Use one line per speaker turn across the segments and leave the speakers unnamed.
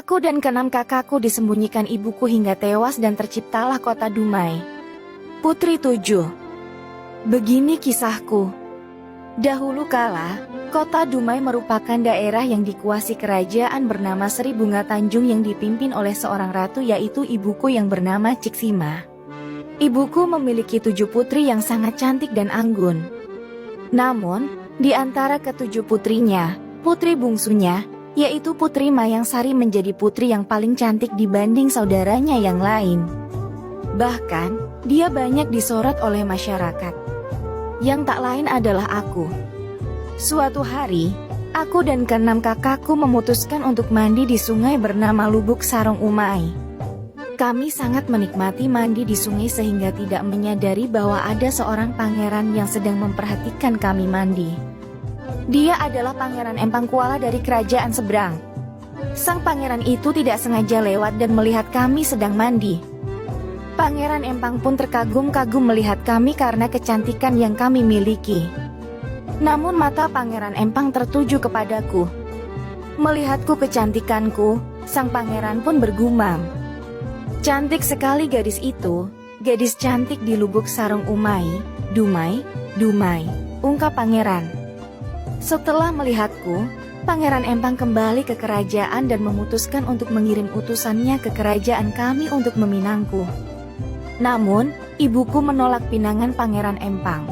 Aku dan keenam kakakku disembunyikan ibuku hingga tewas dan terciptalah kota Dumai. Putri 7. Begini kisahku. Dahulu kala, kota Dumai merupakan daerah yang dikuasai kerajaan bernama Sri Bunga Tanjung yang dipimpin oleh seorang ratu yaitu ibuku yang bernama Ciksima. Ibuku memiliki 7 putri yang sangat cantik dan anggun. Namun, di antara ke-7 putrinya, putri bungsunya, yaitu Putri Mayangsari menjadi putri yang paling cantik dibanding saudaranya yang lain. Bahkan, dia banyak disorot oleh masyarakat. Yang tak lain adalah aku. Suatu hari, aku dan keenam kakakku memutuskan untuk mandi di sungai bernama Lubuk Sarong Umai. Kami sangat menikmati mandi di sungai sehingga tidak menyadari bahwa ada seorang pangeran yang sedang memperhatikan kami mandi. Dia adalah Pangeran Empang Kuala dari kerajaan seberang. Sang pangeran itu tidak sengaja lewat dan melihat kami sedang mandi. Pangeran Empang pun terkagum-kagum melihat kami karena kecantikan yang kami miliki. Namun mata Pangeran Empang tertuju kepadaku. Melihatku kecantikanku, sang pangeran pun bergumam. "Cantik sekali gadis itu, gadis cantik di Lubuk Sarong Umai, Dumai, Dumai," ungkap pangeran. Setelah melihatku, Pangeran Empang kembali ke kerajaan dan memutuskan untuk mengirim utusannya ke kerajaan kami untuk meminangku. Namun, ibuku menolak pinangan Pangeran Empang.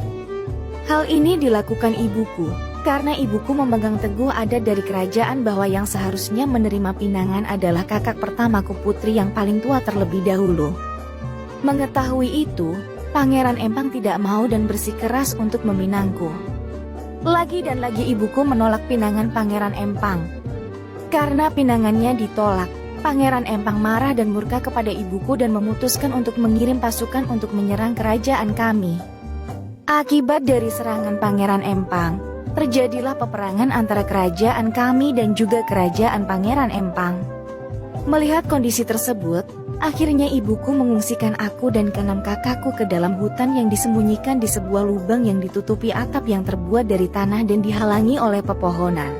Hal ini dilakukan ibuku, karena ibuku memegang teguh adat dari kerajaan bahwa yang seharusnya menerima pinangan adalah kakak pertamaku putri yang paling tua terlebih dahulu. Mengetahui itu, Pangeran Empang tidak mau dan bersikeras untuk meminangku. Lagi dan lagi ibuku menolak pinangan Pangeran Empang. Karena pinangannya ditolak, Pangeran Empang marah dan murka kepada ibuku dan memutuskan untuk mengirim pasukan untuk menyerang kerajaan kami. Akibat dari serangan Pangeran Empang, terjadilah peperangan antara kerajaan kami dan juga kerajaan Pangeran Empang. Melihat kondisi tersebut, akhirnya ibuku mengungsikan aku dan keenam kakakku ke dalam hutan yang disembunyikan di sebuah lubang yang ditutupi atap yang terbuat dari tanah dan dihalangi oleh pepohonan.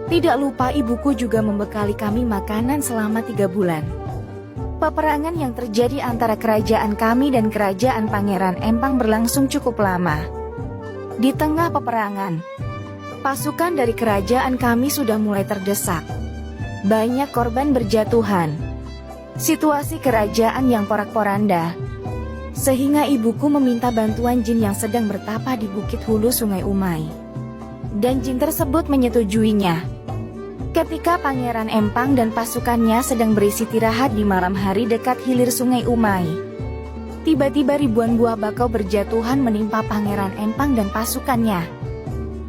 Tidak lupa ibuku juga membekali kami makanan selama 3 bulan. Peperangan yang terjadi antara kerajaan kami dan kerajaan Pangeran Empang berlangsung cukup lama. Di tengah peperangan, pasukan dari kerajaan kami sudah mulai terdesak. Banyak korban berjatuhan. Situasi kerajaan yang porak-poranda. Sehingga ibuku meminta bantuan jin yang sedang bertapa di Bukit Hulu Sungai Umai. Dan jin tersebut menyetujuinya. Ketika Pangeran Empang dan pasukannya sedang beristirahat di malam hari dekat hilir Sungai Umai, tiba-tiba ribuan buah bakau berjatuhan menimpa Pangeran Empang dan pasukannya.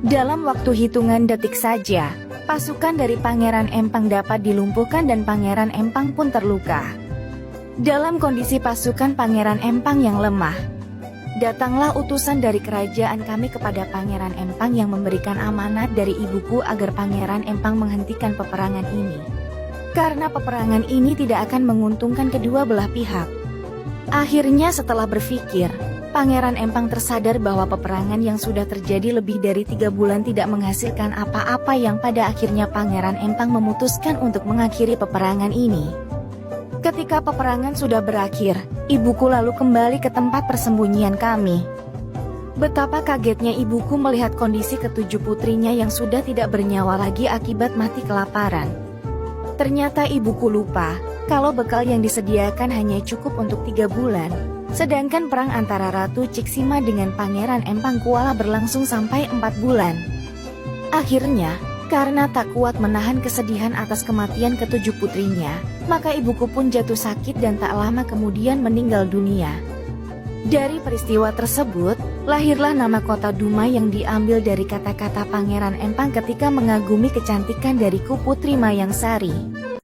Dalam waktu hitungan detik saja, pasukan dari Pangeran Empang dapat dilumpuhkan dan Pangeran Empang pun terluka. Dalam kondisi pasukan Pangeran Empang yang lemah, datanglah utusan dari kerajaan kami kepada Pangeran Empang yang memberikan amanat dari ibuku agar Pangeran Empang menghentikan peperangan ini. Karena peperangan ini tidak akan menguntungkan kedua belah pihak. Akhirnya setelah berpikir, Pangeran Empang tersadar bahwa peperangan yang sudah terjadi lebih dari 3 bulan tidak menghasilkan apa-apa yang pada akhirnya Pangeran Empang memutuskan untuk mengakhiri peperangan ini. Ketika peperangan sudah berakhir, ibuku lalu kembali ke tempat persembunyian kami. Betapa kagetnya ibuku melihat kondisi ke-7 putrinya yang sudah tidak bernyawa lagi akibat mati kelaparan. Ternyata ibuku lupa kalau bekal yang disediakan hanya cukup untuk 3 bulan. Sedangkan perang antara Ratu Ciksima dengan Pangeran Empang Kuala berlangsung sampai 4 bulan. Akhirnya, karena tak kuat menahan kesedihan atas kematian ke-7 putrinya, maka ibuku pun jatuh sakit dan tak lama kemudian meninggal dunia. Dari peristiwa tersebut, lahirlah nama kota Dumai yang diambil dari kata-kata Pangeran Empang ketika mengagumi kecantikan dariku Putri Mayangsari.